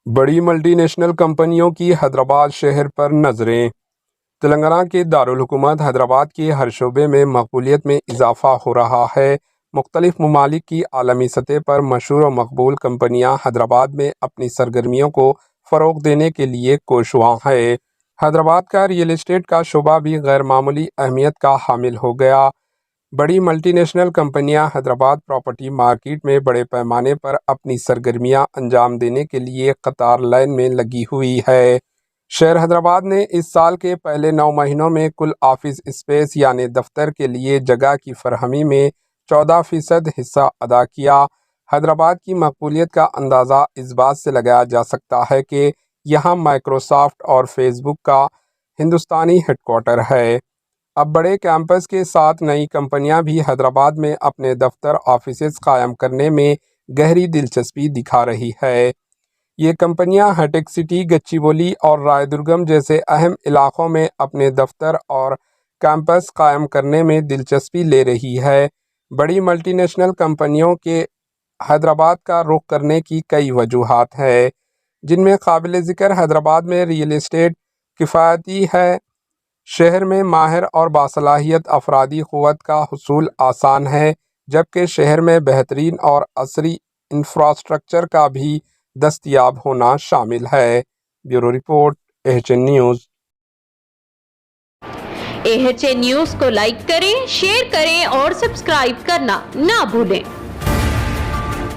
بڑی multi national کمپنیوں کی حیدرآباد شہر پر نظریں۔ تلنگانہ کے دارالحکومت حیدرآباد کے ہر شعبے میں مقبولیت میں اضافہ ہو رہا ہے۔ مختلف ممالک کی عالمی سطح پر مشہور و مقبول کمپنیاں حیدرآباد میں اپنی سرگرمیوں کو فروغ دینے کے لیے کوشاں ہیں۔ حیدرآباد کا ریئل اسٹیٹ کا شعبہ بھی غیر معمولی اہمیت کا حامل ہو گیا۔ بڑی ملٹی نیشنل کمپنیاں حیدرآباد پراپرٹی مارکیٹ میں بڑے پیمانے پر اپنی سرگرمیاں انجام دینے کے لیے قطار لائن میں لگی ہوئی ہے۔ شہر حیدرآباد نے اس سال کے پہلے 9 مہینوں میں کل آفس اسپیس یعنی دفتر کے لیے جگہ کی فراہمی میں 14% حصہ ادا کیا۔ حیدرآباد کی مقبولیت کا اندازہ اس بات سے لگایا جا سکتا ہے کہ یہاں مائیکروسافٹ اور فیس بک کا ہندوستانی ہیڈ کوارٹر ہے۔ اب بڑے کیمپس کے ساتھ نئی کمپنیاں بھی حیدرآباد میں اپنے دفتر آفیسز قائم کرنے میں گہری دلچسپی دکھا رہی ہے۔ یہ کمپنیاں ہائیٹیک سٹی، گچی باولی اور رائے دورگم جیسے اہم علاقوں میں اپنے دفتر اور کیمپس قائم کرنے میں دلچسپی لے رہی ہے۔ بڑی ملٹی نیشنل کمپنیوں کے حیدرآباد کا رخ کرنے کی کئی وجوہات ہیں، جن میں قابل ذکر حیدرآباد میں ریئل اسٹیٹ کفایتی ہے، شہر میں ماہر اور باصلاحیت افرادی قوت کا حصول آسان ہے، جبکہ شہر میں بہترین اور عصری انفراسٹرکچر کا بھی دستیاب ہونا شامل ہے۔ Bureau report, AHN news. AHN news کو لائک کریں، شیئر کریں اور سبسکرائب کرنا نہ بھولیں۔